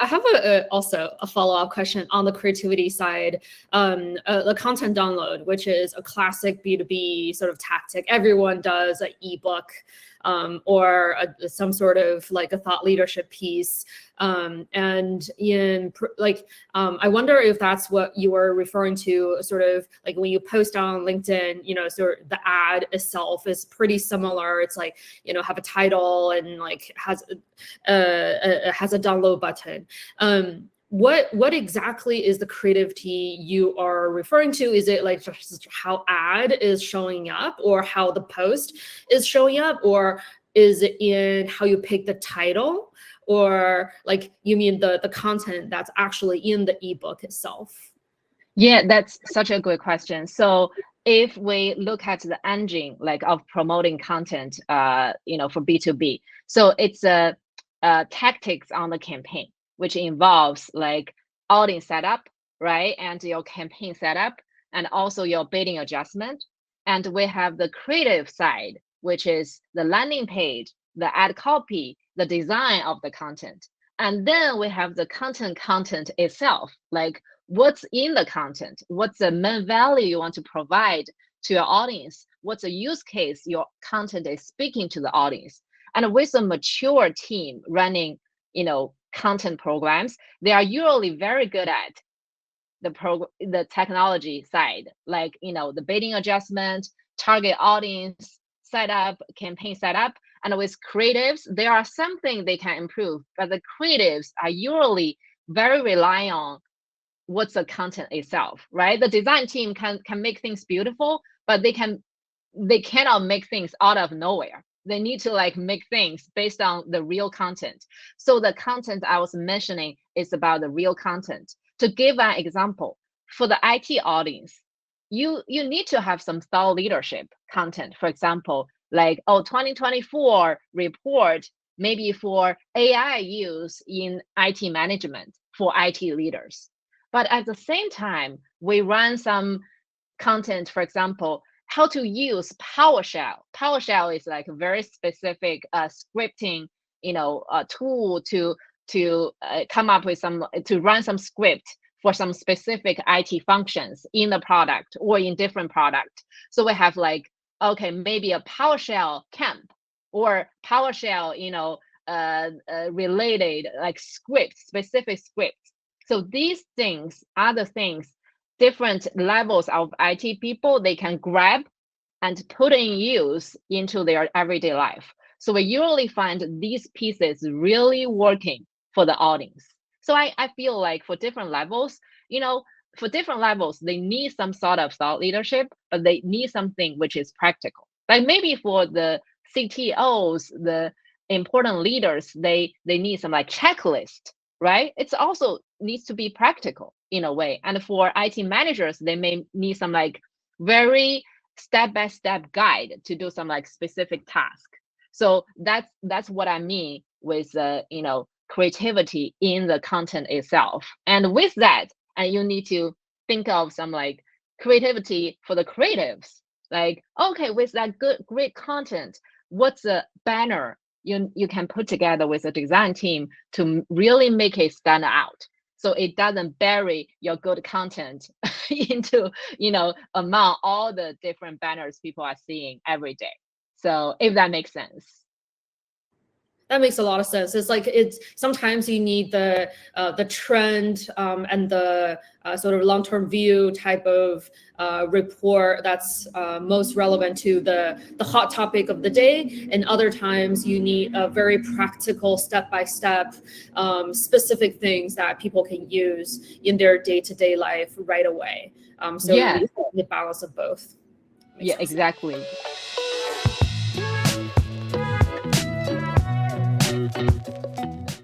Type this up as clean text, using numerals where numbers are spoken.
I have also a follow-up question on the creativity side. The content download, which is a classic B2B sort of tactic. Everyone does an ebook or some sort of like a thought leadership piece. And I wonder if that's what you were referring to, sort of like when you post on LinkedIn, sort of the ad itself is pretty similar. It's like, have a title and like has a download button. What exactly is the creativity you are referring to? Is it like just how ad is showing up, or how the post is showing up, or is it in how you pick the title, or like you mean the content that's actually in the ebook itself? Yeah, that's such a good question. So if we look at the engine like of promoting content, for B2B, so it's tactics on the campaign, which involves like audience setup, right? And your campaign setup, and also your bidding adjustment. And we have the creative side, which is the landing page, the ad copy, the design of the content. And then we have the content itself, like what's in the content, what's the main value you want to provide to your audience, what's the use case your content is speaking to the audience. And with a mature team running, content programs, they are usually very good at the technology side, like the bidding adjustment, target audience setup, campaign setup. And with creatives, there are something they can improve, but the creatives are usually very relying on what's the content itself, right? The design team can make things beautiful, but they cannot make things out of nowhere. They need to like make things based on the real content. So the content I was mentioning is about the real content. To give an example, for the IT audience, you need to have some thought leadership content. For example, like 2024 report, maybe for AI use in IT management for IT leaders. But at the same time, we run some content, for example, how to use PowerShell. PowerShell is like a very specific scripting, tool to come up with to run some script for some specific IT functions in the product or in different product. So we have like, okay, maybe a PowerShell camp or PowerShell, related like specific scripts. So these things are the things different levels of IT people, they can grab and put in use into their everyday life. So we usually find these pieces really working for the audience. So I feel like for different levels, they need some sort of thought leadership, but they need something which is practical. Like maybe for the CTOs, the important leaders, they need some like checklist, right? It's also needs to be practical in a way. And for IT managers, they may need some like very step-by-step guide to do some like specific task. So that's what I mean with creativity in the content itself. And with that, and you need to think of some like creativity for the creatives. Like, okay, with that great content, what's a banner you can put together with a design team to really make it stand out, so it doesn't bury your good content into, among all the different banners people are seeing every day. So if that makes sense. That makes a lot of sense. It's like sometimes you need the trend and the sort of long-term view type of report that's most relevant to the hot topic of the day, and other times you need a very practical step-by-step specific things that people can use in their day-to-day life right away. So yeah, the balance of both. Yeah, exactly.